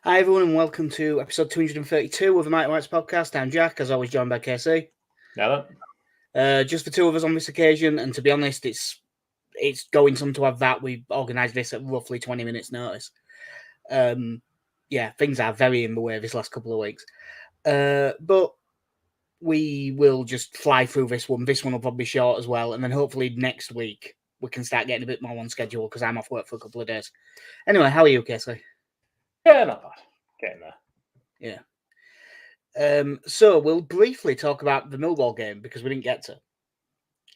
Hi everyone and welcome to episode 232 of the Mighty Whites podcast. I'm Jack, as always joined by KC. Now Just the two of us on this occasion, and to be honest, it's going some to have that. We organised this at roughly 20 minutes notice. Things are very in the way this last couple of weeks. But we will just fly through this one. This one will probably be short as well, and then hopefully next week we can start getting a bit more on schedule because I'm off work for a couple of days. Anyway, how are you, KC? Yeah, not bad. Getting there. Yeah. So we'll briefly talk about the Millwall game because we didn't get to.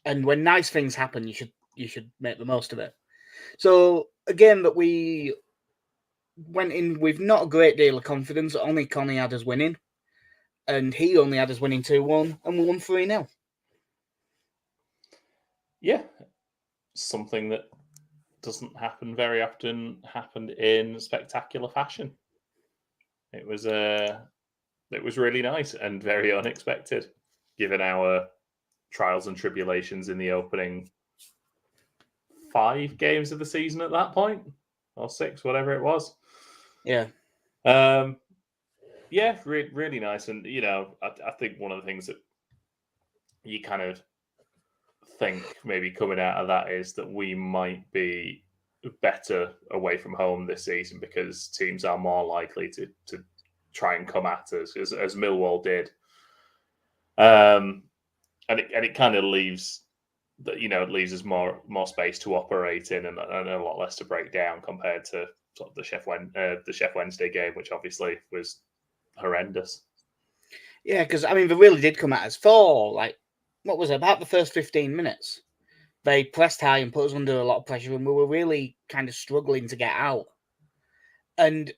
And when nice things happen, you should make the most of it. So a game that we went in with not a great deal of confidence. Only Connie had us winning, and he only had us winning 2-1, and we won 3-0. Yeah, something that doesn't happen very often happened in spectacular fashion. It was really nice and very unexpected, given our trials and tribulations in the opening 5 games of the season at that point, or 6, whatever it was. Yeah. Really nice. And, I think one of the things that you kind of think maybe coming out of that is that we might be better away from home this season because teams are more likely to try and come at us as Millwall did. And it kind of leaves that, it leaves us more space to operate in and a lot less to break down compared to sort of the Chef Wednesday game, which obviously was horrendous. Yeah, because they really did come at us for what was it, about the first 15 minutes. They pressed high and put us under a lot of pressure, and we were really kind of struggling to get out. And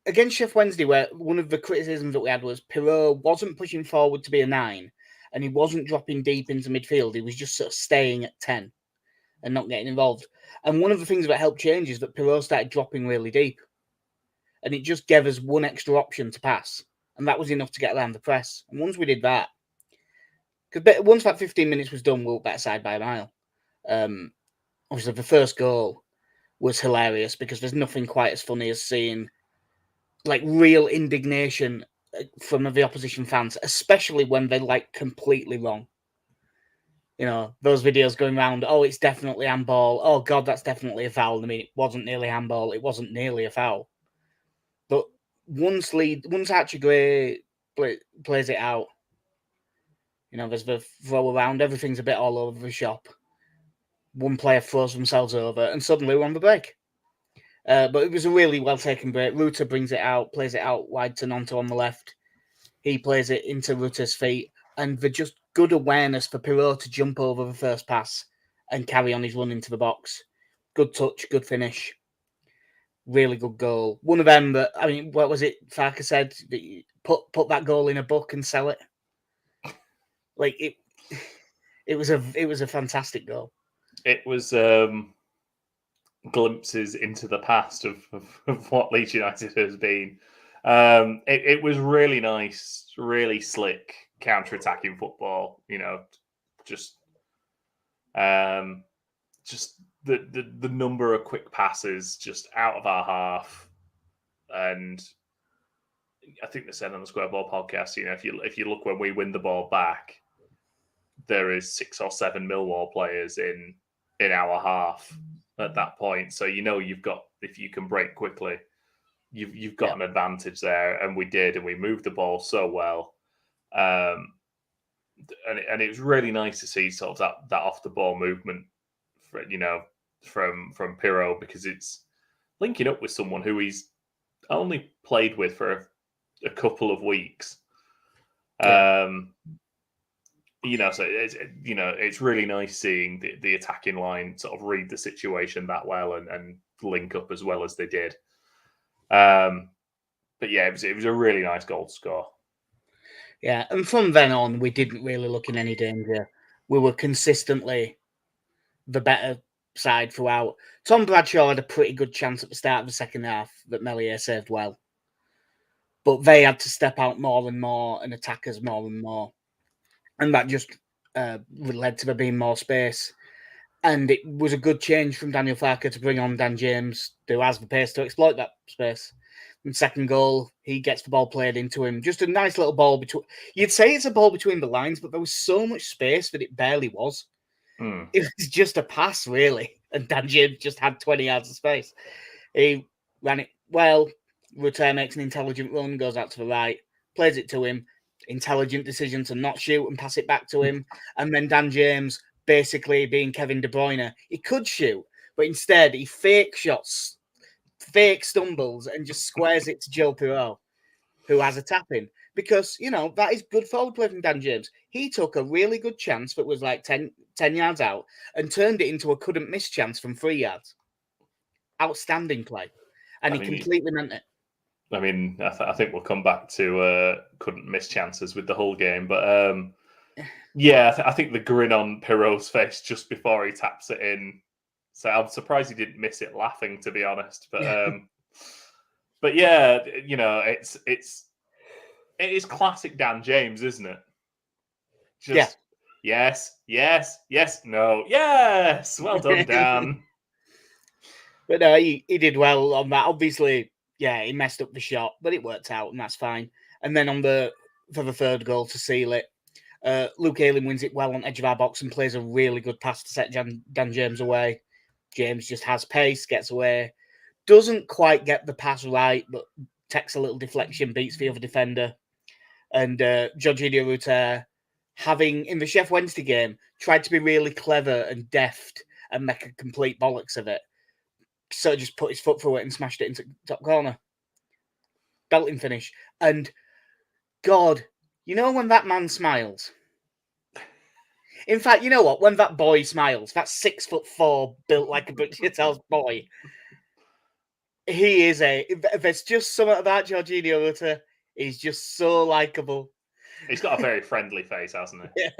against Chef Wednesday, where one of the criticisms that we had was Pirot wasn't pushing forward to be a 9, and he wasn't dropping deep into midfield. He was just sort of staying at 10 and not getting involved. And one of the things that helped change is that Pirot started dropping really deep, and it just gave us one extra option to pass, and that was enough to get around the press. And once we did that, because once that 15 minutes was done, we were better side by a mile. Obviously, the first goal was hilarious because there's nothing quite as funny as seeing real indignation from the opposition fans, especially when they're completely wrong. Those videos going around, oh, it's definitely handball. Oh, God, that's definitely a foul. It wasn't nearly handball. It wasn't nearly a foul. But once Archie Gray plays it out, there's the throw around. Everything's a bit all over the shop. One player throws themselves over, and suddenly we're on the break. But it was a really well-taken break. Ruta brings it out, plays it out wide to Nonto on the left. He plays it into Ruta's feet, and the just good awareness for Pirot to jump over the first pass and carry on his run into the box. Good touch, good finish. Really good goal. One of them that, what was it Farker said? Put that goal in a book and sell it. It was a fantastic goal. It was glimpses into the past of what Leeds United has been. It was really nice, really slick counter-attacking football. Just the number of quick passes just out of our half, and I think they said on the Square Ball podcast, if you look when we win the ball back, there is 6 or 7 Millwall players in our half at that point. So you've got, if you can break quickly, you've got an advantage there, and we did, and we moved the ball so well. And it was really nice to see sort of that off the ball movement, from Pirot, because it's linking up with someone who he's only played with for a couple of weeks. So it's really nice seeing the attacking line sort of read the situation that well and link up as well as they did. But yeah, it was a really nice goal to score. Yeah, and from then on, we didn't really look in any danger. We were consistently the better side throughout. Tom Bradshaw had a pretty good chance at the start of the second half that Melier saved well. But they had to step out more and more and attack us more and more. And that just led to there being more space. And it was a good change from Daniel Farke to bring on Dan James, who has the pace to exploit that space. And second goal, he gets the ball played into him. Just a nice little ball between. You'd say it's a ball between the lines, but there was so much space that it barely was. It was just a pass, really. And Dan James just had 20 yards of space. He ran it well. Rutter makes an intelligent run, goes out to the right, plays it to him. Intelligent decision to not shoot and pass it back to him. And then Dan James, basically being Kevin De Bruyne, he could shoot, but instead he fake shots, fake stumbles, and just squares it to Joe Pirot, who has a tap in. Because, that is good forward play from Dan James. He took a really good chance that was like 10 yards out and turned it into a couldn't miss chance from 3 yards. Outstanding play. And he completely meant it. I mean, I think we'll come back to couldn't miss chances with the whole game. But yeah, I think the grin on Pirot's face just before he taps it in. So I'm surprised he didn't miss it laughing, to be honest. But yeah, it is classic Dan James, isn't it? Just yes, no, yes. Well done, Dan. But no, he did well on that. Obviously, yeah, he messed up the shot, but it worked out, and that's fine. And then for the third goal to seal it, Luke Ayling wins it well on edge of our box and plays a really good pass to set Dan James away. James just has pace, gets away, doesn't quite get the pass right, but takes a little deflection, beats the other defender. And Jorginho Rutter, having in the Sheff Wednesday game, tried to be really clever and deft and make a complete bollocks of it. So just put his foot through it and smashed it into top corner. Belting finish. And God, when that man smiles. In fact, you know what? When that boy smiles, that 6'4", built like a brick shithouse boy, he is there's just something about Jorginho Rutter. He's just so likable. He's got a very friendly face, hasn't he?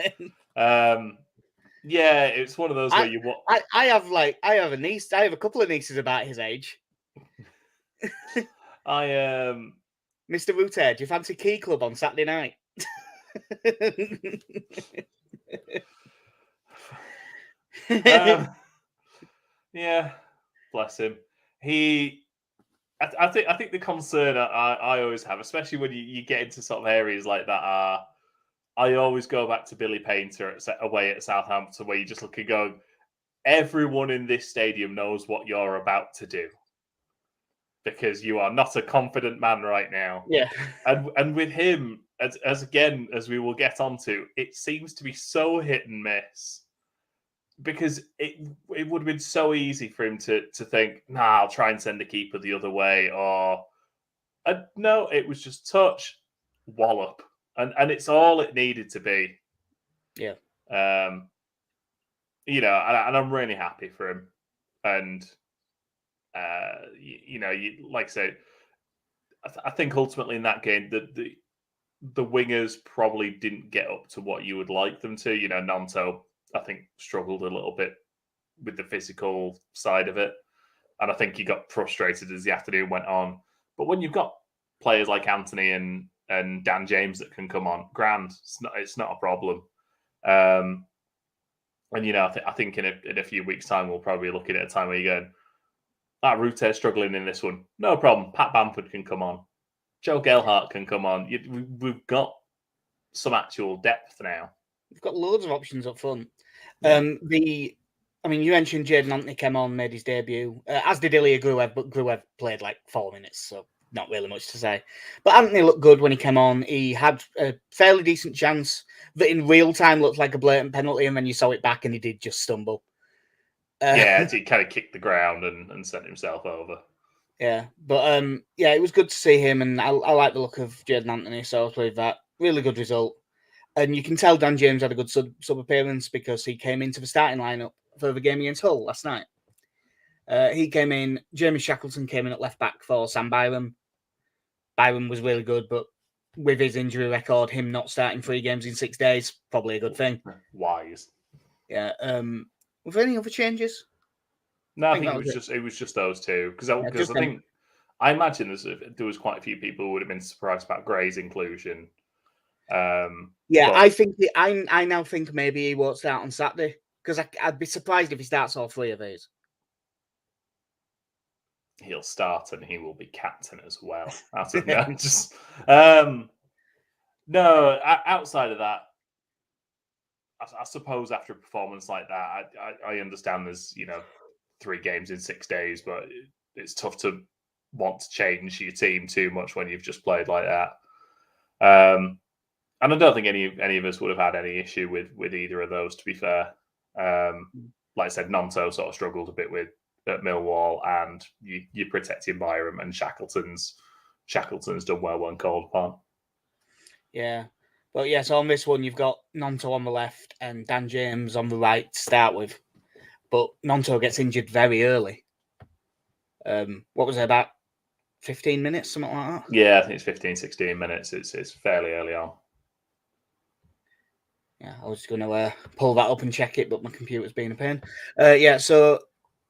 Yeah, it's one of those where you want. I have a niece. I have a couple of nieces about his age. Mr. Rutter, do you fancy Key Club on Saturday night? Yeah, bless him. I think the concern I always have, especially when you get into sort of areas like that, I always go back to Billy Painter away at Southampton, where you just look and go, everyone in this stadium knows what you're about to do, because you are not a confident man right now. Yeah, and with him, as we will get onto, it seems to be so hit and miss. Because it would have been so easy for him to think, I'll try and send the keeper the other way, or no, it was just touch, wallop, and it's all it needed to be. Yeah. And I'm really happy for him. And like I said, I think ultimately in that game the wingers probably didn't get up to what you would like them to. Nanto, I think, struggled a little bit with the physical side of it. And I think he got frustrated as the afternoon went on. But when you've got players like Anthony and Dan James that can come on, grand, it's not a problem. And, I think in a few weeks' time, we'll probably be looking at a time where you're going, Rutter's struggling in this one. No problem. Pat Bamford can come on. Joe Gelhardt can come on. We've got some actual depth now. We've got loads of options up front. Yeah. You mentioned Jadon Anthony came on, made his debut, as did Ilya Gruev, but Gruev played like 4 minutes, so not really much to say. But Anthony looked good when he came on. He had a fairly decent chance that in real time looked like a blatant penalty, and then you saw it back and he did just stumble. He kind of kicked the ground and sent himself over. Yeah, but it was good to see him, and I like the look of Jadon Anthony, so I was with that. Really good result. And you can tell Dan James had a good sub appearance because he came into the starting lineup for the game against Hull last night. He came in. Jamie Shackleton came in at left back for Sam Byram. Byram was really good, but with his injury record, him not starting 3 games in 6 days, probably a good thing. Wise. Yeah. Were there any other changes? No, I think it was just those two, because I imagine there was quite a few people who would have been surprised about Gray's inclusion. I think I now think maybe he won't start on Saturday Because I'd be surprised if he starts all 3 of these. He'll start and he will be captain as well. No, outside of that, I suppose after a performance like that, I understand there's 3 games in 6 days, but it's tough to want to change your team too much when you've just played like that. And I don't think any of us would have had any issue with either of those, to be fair. Like I said, Nonto sort of struggled a bit at Millwall, and you protect him by him, and Shackleton's done well when called upon. Yeah. But yes, on this one, you've got Nonto on the left and Dan James on the right to start with. But Nonto gets injured very early. What was it, about 15 minutes, something like that? Yeah, I think it's 15, 16 minutes. It's fairly early on. Yeah, I was going to pull that up and check it, but my computer's being a pain. Yeah, so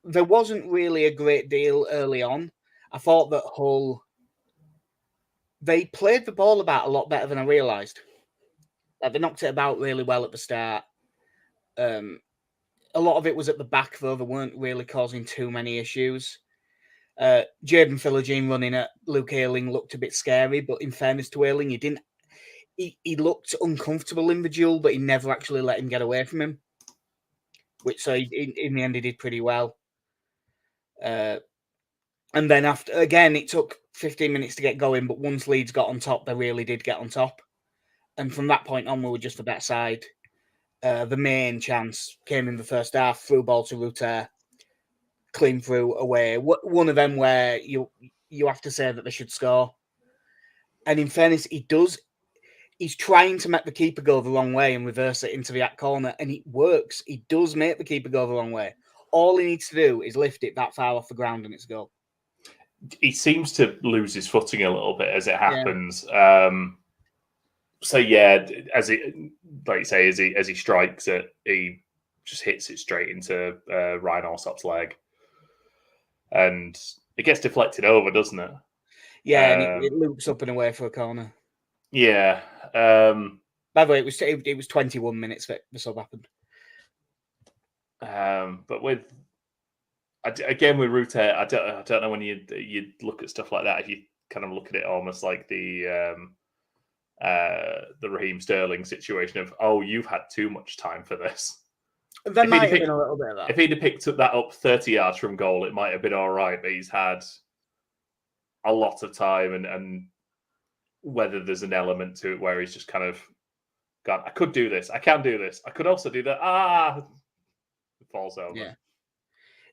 there wasn't really a great deal early on. I thought that Hull, they played the ball about a lot better than I realised. Like, they knocked it about really well at the start. A lot of it was at the back, though. They weren't really causing too many issues. Jayden Philogene running at Luke Ayling looked a bit scary, but in fairness to Ayling, he looked uncomfortable in the duel, but he never actually let him get away from him. So in the end, he did pretty well. And then it took 15 minutes to get going, but once Leeds got on top, they really did get on top. And from that point on, we were just the better side. The main chance came in the first half, through ball to Rutter, clean through away. One of them where you have to say that they should score. And in fairness, he does. He's trying to make the keeper go the wrong way and reverse it into the back corner, and it works. He does make the keeper go the wrong way. All he needs to do is lift it that far off the ground, and it's a goal. He seems to lose his footing a little bit as it happens. So yeah, like you say, as he strikes it, he just hits it straight into Ryan Alsop's leg, and it gets deflected over, doesn't it? Yeah, and it loops up and away for a corner. Yeah. By the way, it was 21 minutes that the sub happened. But with Rutter, I don't know when you look at stuff like that, if you kind of look at it almost like the Raheem Sterling situation of, you've had too much time for this. There might have been a little bit of that. If he'd have picked that up 30 yards from goal, it might have been all right, but he's had a lot of time, and whether there's an element to it where he's just kind of gone, I could do this, I can do this, I could also do that. It falls over. Yeah.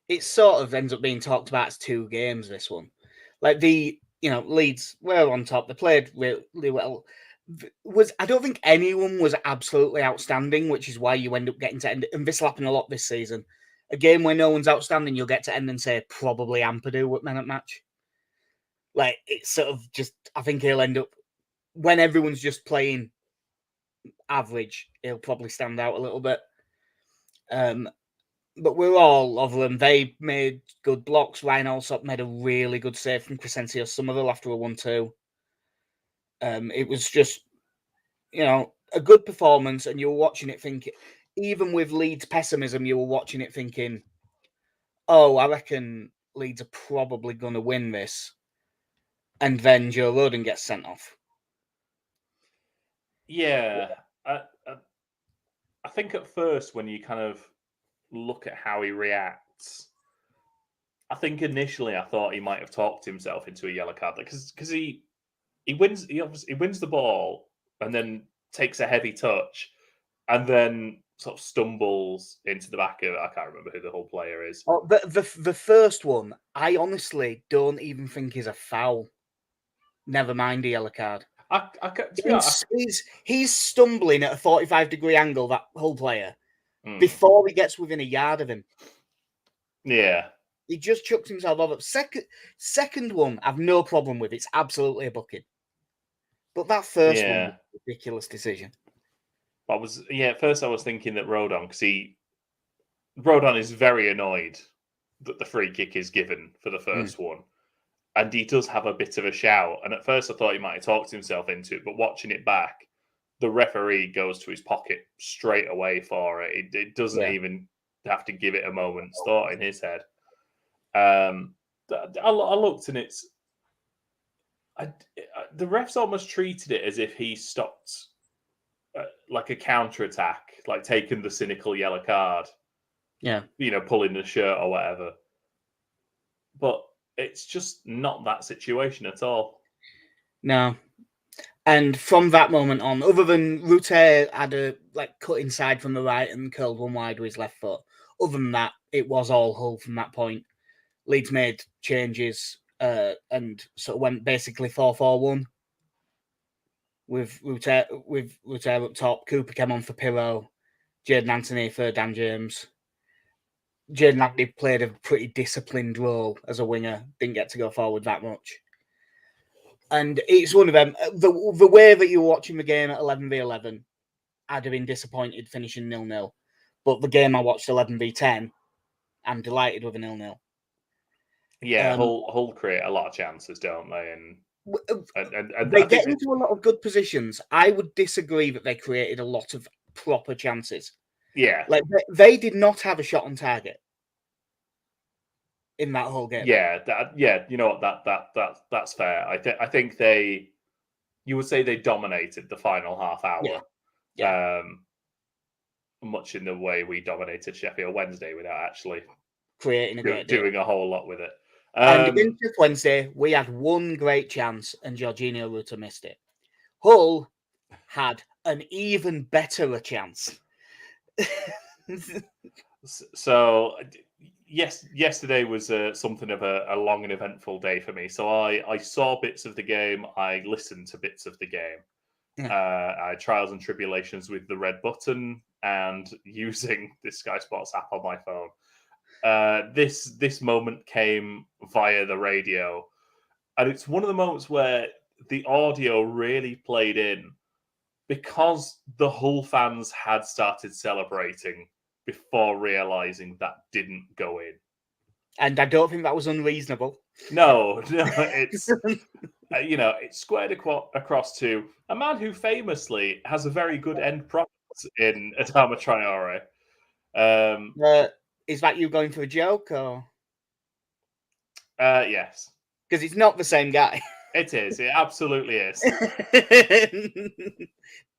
It sort of ends up being talked about as 2 games, this one. Like Leeds were on top. They played really well. I don't think anyone was absolutely outstanding, which is why you end up getting to end. And this will happen a lot this season. A game where no one's outstanding, you'll get to end and say probably Ampadu at man at match. Like, it's sort of just, I think he'll end up, when everyone's just playing average, he'll probably stand out a little bit. But we're all over them. They made good blocks. Ryan Alsop made a really good save from Crescencio Somerville after a 1-2. It was just, a good performance, and you were watching it thinking, even with Leeds pessimism, you were watching it thinking, I reckon Leeds are probably going to win this. And then Joe Rodon gets sent off. Yeah. I think at first, when you kind of look at how he reacts, I think initially I thought he might have talked himself into a yellow card, because he wins the ball and then takes a heavy touch and then sort of stumbles into the back of, I can't remember who the whole player is. The first one, I honestly don't even think is a foul. Never mind a yellow card. He's stumbling at a 45-degree angle, that whole player, before he gets within a yard of him. Yeah. He just chucks himself over. Second one, I've no problem with. It's absolutely a booking. But that first one was a ridiculous decision. At first I was thinking that Rodon, because Rodon is very annoyed that the free kick is given for the first one. And he does have a bit of a shout. And at first I thought he might have talked himself into it, but watching it back, the referee goes to his pocket straight away for it. It doesn't even have to give it a moment's thought in his head. I looked and the refs almost treated it as if he stopped like a counter attack, like taking the cynical yellow card. Yeah, pulling the shirt or whatever. But it's just not that situation at all. No. And from that moment on, other than Rutte had a cut inside from the right and curled one wide with his left foot, other than that, it was all Hull from that point. Leeds made changes and sort of went basically 4-4-1 with Rutte up top. Cooper came on for Pirro, Jayden Anthony for Dan James. Jayden Anthony played a pretty disciplined role as a winger, didn't get to go forward that much. And it's one of them. The way that you were watching the game at 11v11, I'd have been disappointed finishing 0-0. But the game I watched 11v10, I'm delighted with a 0-0. Yeah, Hull create a lot of chances, don't they? And they get into a lot of good positions. I would disagree that they created a lot of proper chances. Yeah, like they did not have a shot on target in that whole game. Yeah, you know what? That's fair. I think you would say they dominated the final half hour. Yeah. Much in the way we dominated Sheffield Wednesday without actually creating a great doing a whole lot with it. And against Sheffield Wednesday, we had one great chance and Jorginho Rutter missed it. Hull had an even better chance. So, yes, yesterday was something of a long and eventful day for me. So I saw bits of the game. I listened to bits of the game. I had trials and tribulations with the red button and using the Sky Sports app on my phone. This moment came via the radio, and it's one of the moments where the audio really played in because the Hull fans had started celebrating before realizing that didn't go in. And I don't think that was unreasonable. No, it's it's squared across to a man who famously has a very good end product in Adama Traore. Is that you going for a joke or? Yes. Because it's not the same guy. It is. It absolutely is.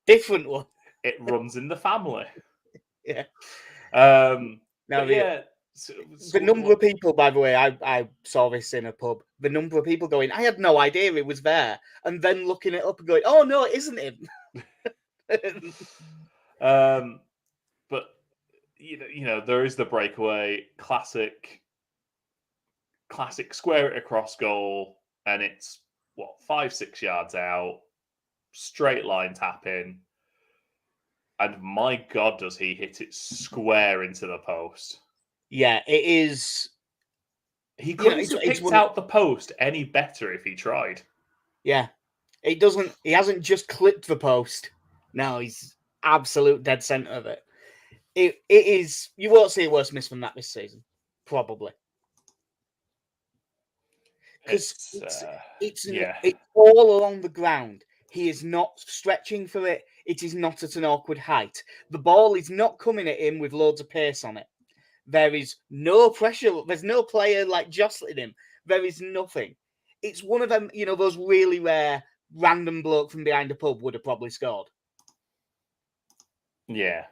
Different one. It runs in the family. Yeah. The number of people, by the way, I saw this in a pub. The number of people going, I had no idea it was there, and then looking it up and going, oh no, it isn't him. But there is the breakaway, classic square it across goal, and it's 5-6 yards out, straight line tap in, and my God, does he hit it square into the post? Yeah, it is. He couldn't have picked out the post any better if he tried. Yeah, it doesn't. He hasn't just clipped the post. No, he's absolute dead center of it. It is. You won't see a worse miss from that this season, probably. Because it's all along the ground. He is not stretching for it. It is not at an awkward height. The ball is not coming at him with loads of pace on it. There is no pressure. There's no player jostling him. There is nothing. It's one of them, those really rare random bloke from behind a pub would have probably scored. Yeah.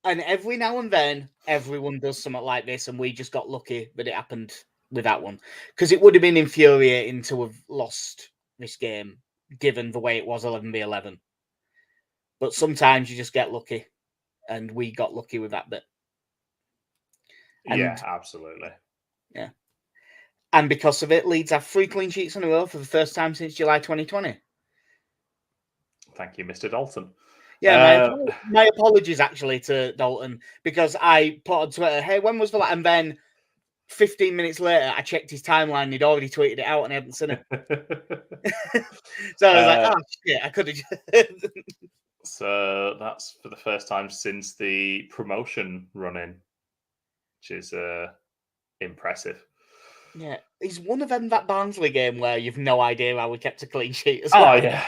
And every now and then, everyone does something like this, and we just got lucky that it happened with that one. Because it would have been infuriating to have lost this game, given the way it was 11v11. But sometimes you just get lucky, and we got lucky with that bit. Yeah, absolutely. Yeah. And because of it, Leeds have 3 clean sheets in a row for the first time since July 2020. Thank you, Mr. Dalton. Yeah, my apologies actually to Dalton, because I put on Twitter, hey, when was the last? And then 15 minutes later, I checked his timeline and he'd already tweeted it out and I hadn't seen it. So I was like, oh, shit, I could have. So that's for the first time since the promotion run-in, which is impressive. Yeah, he's one of them, that Barnsley game where you've no idea how we kept a clean sheet as well. Oh, yeah.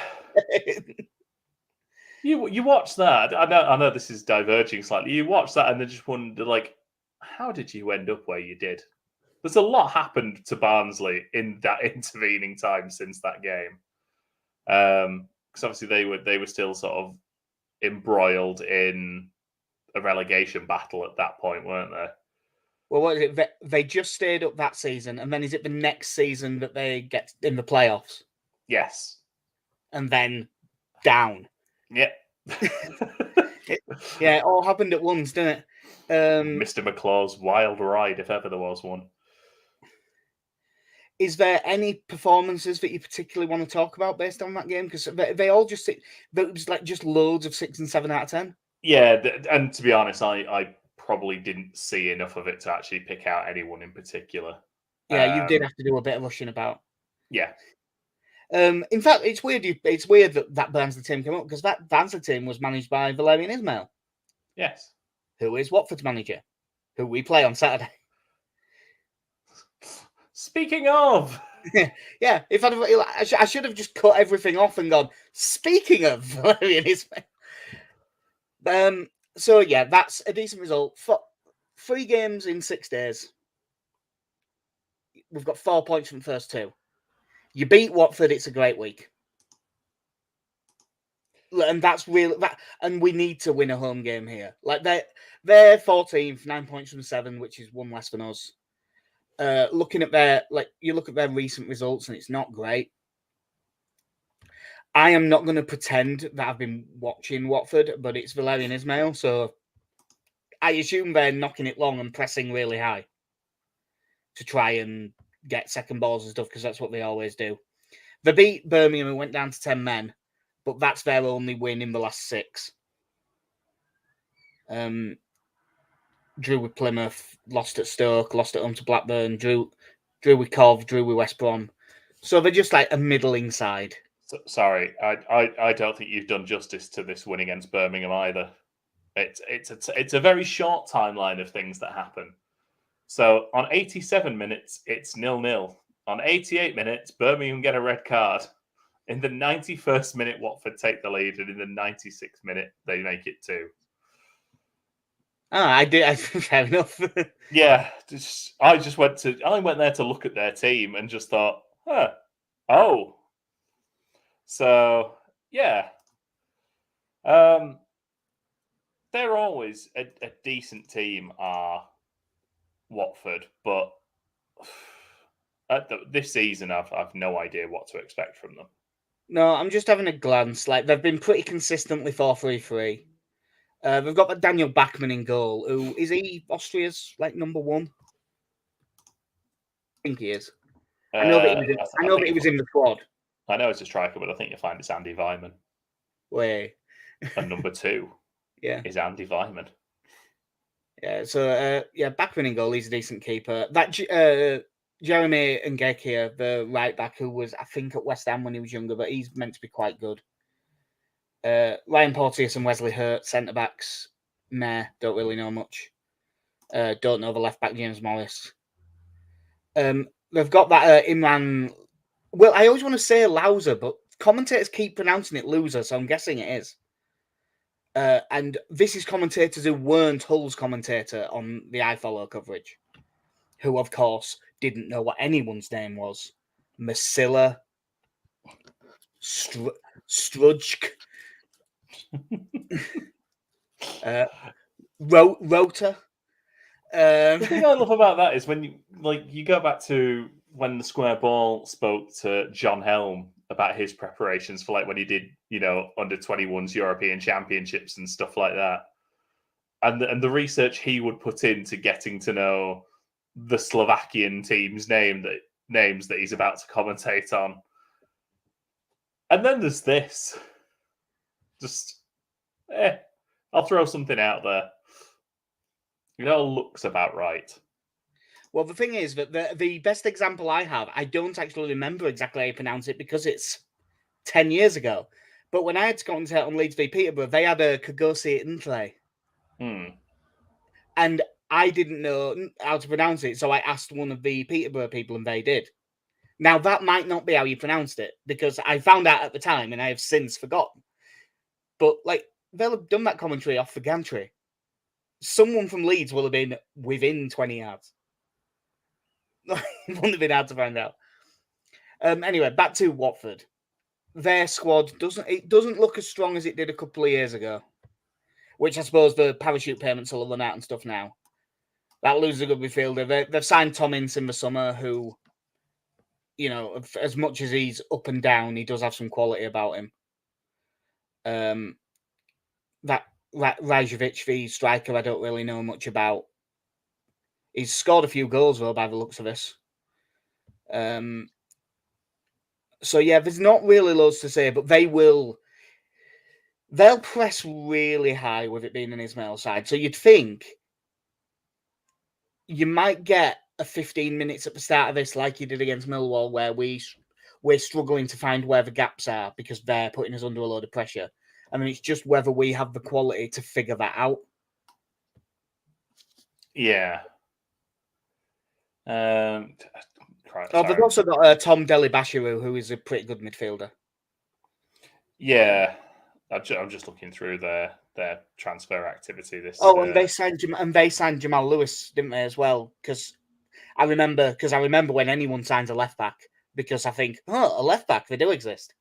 You watch that. I know this is diverging slightly. You watch that and then just wonder, how did you end up where you did? There's a lot happened to Barnsley in that intervening time since that game. Because obviously they were still sort of embroiled in a relegation battle at that point, weren't they? Well, what is it? They just stayed up that season, and then is it the next season that they get in the playoffs? Yes. And then down. Yeah. Yeah, it all happened at once, didn't it? Mr. McClaw's wild ride, if ever there was one. Is there any performances that you particularly want to talk about based on that game? Because they all just, it was like just loads of 6 and 7 out of 10. Yeah, and to be honest, I probably didn't see enough of it to actually pick out anyone in particular. Yeah, you did have to do a bit of rushing about. Yeah. In fact, it's weird. It's weird that Barnsley team came up because that Barnsley team was managed by Valérien Ismaël. Yes. Who is Watford's manager, who we play on Saturday. Speaking of, yeah, if I should have just cut everything off and gone. Speaking of Valérien Ismaël. So yeah, that's a decent result. 3 games in 6 days. We've got 4 points from the first 2. You beat Watford, it's a great week. And that's real. And we need to win a home game here. Like they're 14th, 9 points from 7, which is 1 less than us. Looking at you look at their recent results, and it's not great. I am not going to pretend that I've been watching Watford, but it's Valérien Ismaël, so I assume they're knocking it long and pressing really high to try and get second balls and stuff, because that's what they always do. They beat Birmingham and went down to 10 men, but that's their only win in the last 6. Drew with Plymouth, lost at Stoke, lost at home to Blackburn, drew with Cov, drew with West Brom. So they're just like a middling side. Sorry, I don't think you've done justice to this win against Birmingham either. It's a very short timeline of things that happen. So on 87 minutes, it's 0-0. On 88 minutes, Birmingham get a red card. In the 91st minute, Watford take the lead, and in the 96th minute, they make it 2. I did. Fair enough. Yeah, I went there to look at their team and just thought, oh. So yeah, they're always a decent team, are Watford, but this season I've no idea what to expect from them. No, I'm just having a glance. Like they've been pretty consistently 4-3-3. We've got Daniel Bachmann in goal. Who is he? Austria's like number 1. I think he is. I know that he was in the squad. I know it's a striker, but I think you'll find it's Andy Weimann. Way. And number 2 is Andy Weimann. Yeah, so Bachmann in goal, he's a decent keeper. That Jeremy Ngakia, the right back, who was, I think, at West Ham when he was younger, but he's meant to be quite good. Ryan Porteous and Wesley Hurt, centre-backs, don't really know much. Don't know the left-back, James Morris. They've got that Imran... Well, I always want to say Louser, but commentators keep pronouncing it Loser, so I'm guessing it is. And this is commentators who weren't Hull's commentator on the iFollow coverage, who, of course, didn't know what anyone's name was. Masilla Strudge. Rota. The thing I love about that is when you go back to when the Square Ball spoke to John Helm about his preparations for when he did, under 21s European Championships and stuff like that. And the research he would put into getting to know the Slovakian team's names that he's about to commentate on. And then there's this. Just, I'll throw something out there. It all looks about right. Well, the thing is that the best example I have, I don't actually remember exactly how you pronounce it because it's 10 years ago. But when I had to commentate on Leeds v Peterborough, they had a Kagosi Intle. And I didn't know how to pronounce it, so I asked one of the Peterborough people, and they did. Now, that might not be how you pronounced it, because I found out at the time, and I have since forgotten. But, they'll have done that commentary off the gantry. someone from Leeds will have been within 20 yards. It wouldn't have been hard to find out. Anyway, back to Watford. Their squad doesn't look as strong as it did a couple of years ago, which I suppose the parachute payments will run out and stuff now. That loses a good midfielder. They've signed Tom Ince in the summer, who, you know, as much as he's up and down, he does have some quality about him. That Rajovic, the striker, I don't really know much about. He's scored a few goals, though, by the looks of this. So, yeah, there's not really loads to say, but they'll press really high with it being an Ismail side. So you'd think you might get a 15 minutes at the start of this, like you did against Millwall, where we're struggling to find where the gaps are because they're putting us under a load of pressure. I mean, it's just whether we have the quality to figure that out. Yeah. They've also got Tom Delibashiru, who is a pretty good midfielder. Yeah, I'm just looking through their transfer activity. And they signed Jamal Lewis, didn't they, as well? Because I remember when anyone signs a left back, because I think, a left back, they do exist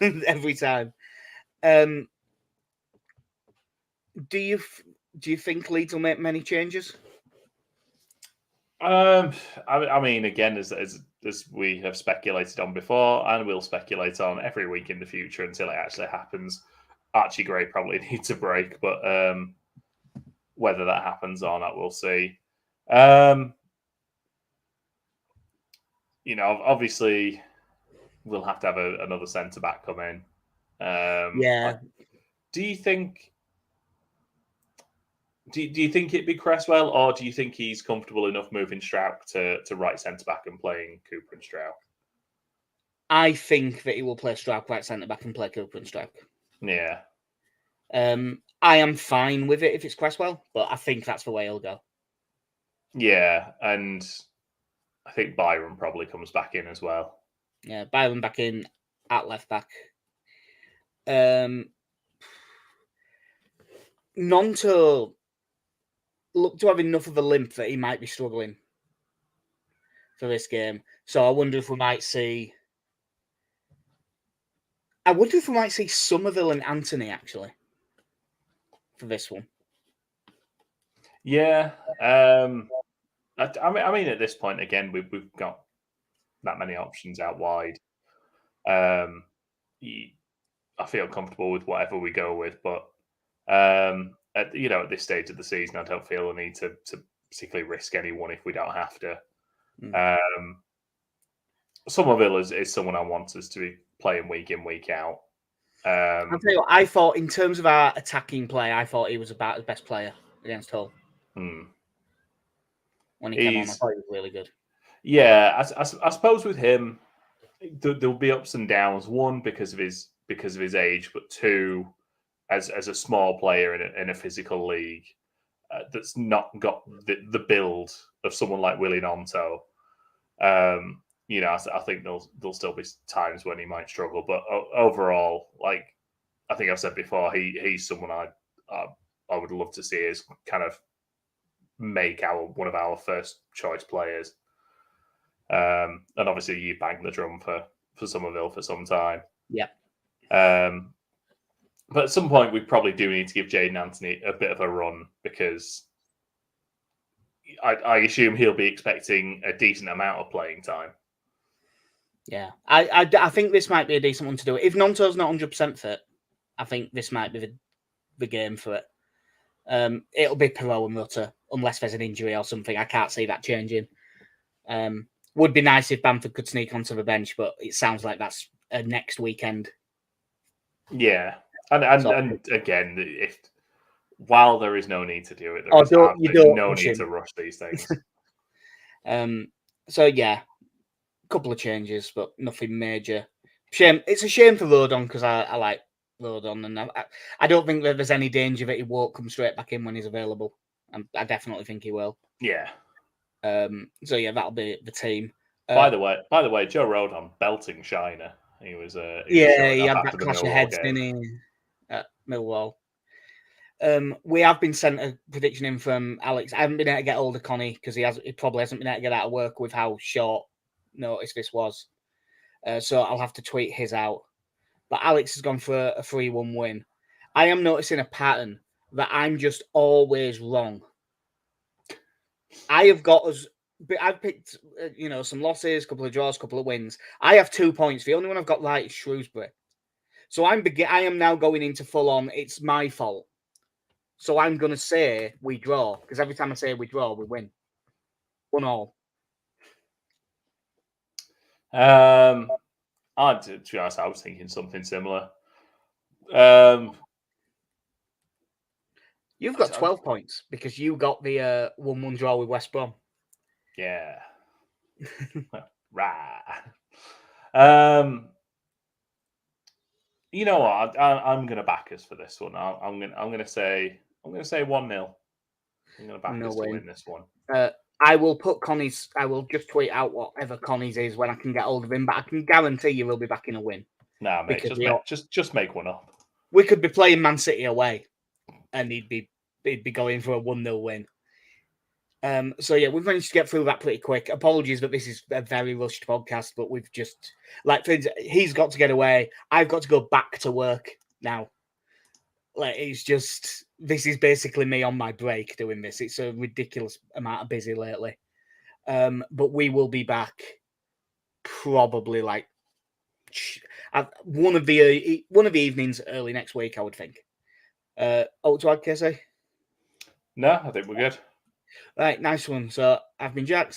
every time. Do you think Leeds will make many changes? I mean, again, as we have speculated on before, and we'll speculate on every week in the future until it actually happens. Archie Gray probably needs a break, but whether that happens or not, we'll see. You know, obviously, we'll have to have another centre back come in. Yeah. Do you think? Do you think it'd be Cresswell, or do you think he's comfortable enough moving Strauch to right centre back and playing Cooper and Strauch? I think that he will play Strauch right centre back and play Cooper and Strauch. Yeah. I am fine with it if it's Cresswell, but I think that's the way he'll go. Yeah, and I think Byron probably comes back in as well. Yeah, Byron back in at left back. Nonto looked to have enough of a limp that he might be struggling for this game. So I wonder if we might see... Somerville and Anthony, actually, for this one. Yeah. I mean, at this point, again, we've got that many options out wide. I feel comfortable with whatever we go with, but at this stage of the season, I don't feel a need to particularly risk anyone if we don't have to. Somerville is someone I want us to be playing week in, week out. I'll tell you what, I thought in terms of our attacking play, I thought he was about the best player against Hull. When he came on, I thought he was really good. Yeah, I suppose with him, there'll be ups and downs. One, because of his age, but two, as a small player in a physical league that's not got the build of someone like Willie Nonto. I think there'll still be times when he might struggle, but overall, like I think I've said before, he's someone I would love to see as kind of make one of our first choice players. And obviously, you banged the drum for Somerville for some time. Yeah. But at some point, we probably do need to give Jaden Anthony a bit of a run because I assume he'll be expecting a decent amount of playing time. Yeah, I think this might be a decent one to do. If Nonto's not 100% fit, I think this might be the game for it. It'll be Perot and Rutter, unless there's an injury or something. I can't see that changing. Would be nice if Bamford could sneak onto the bench, but it sounds like that's next weekend. Yeah, and again, while there is no need to do it, there is no need to rush these things. So yeah, a couple of changes, but nothing major. Shame. It's a shame for Rodon because I like Rodon, and I don't think that there's any danger that he won't come straight back in when he's available. And I definitely think he will. Yeah. So yeah, that'll be the team. By the way, Joe Rodon belting Shiner. He had that clash of heads, didn't he, at Millwall. We have been sent a prediction in from Alex. I haven't been able to get hold of Connie because he probably hasn't been able to get out of work with how short notice this was. So I'll have to tweet his out. But Alex has gone for a 3-1 win. I am noticing a pattern that I'm just always wrong. I have got us. I've picked, some losses, a couple of draws, a couple of wins. I have 2 points. The only one I've got right is Shrewsbury. So I am now going into full on. It's my fault. So I'm going to say we draw because every time I say we draw, we win. 1-1. To be honest, I was thinking something similar. You've got 12 points because you got the 1-1 draw with West Brom. Yeah. Right. You know what? I'm going to back us for this one. I'm going to say 1-0. I'm going to back us to win this one. I will put Connie's. I will just tweet out whatever Connie's is when I can get hold of him. But I can guarantee you we'll be back in a win. Nah, mate. Just make one up. We could be playing Man City away, and he'd be going for a 1-0 win. So yeah, we've managed to get through that pretty quick. Apologies that this is a very rushed podcast, but we've just he's got to get away. I've got to go back to work now. This is basically me on my break doing this. It's a ridiculous amount of busy lately. But we will be back probably one of the evenings early next week, I would think. To add, Casey? No, I think we're good. Right, nice one. So I've been Jack.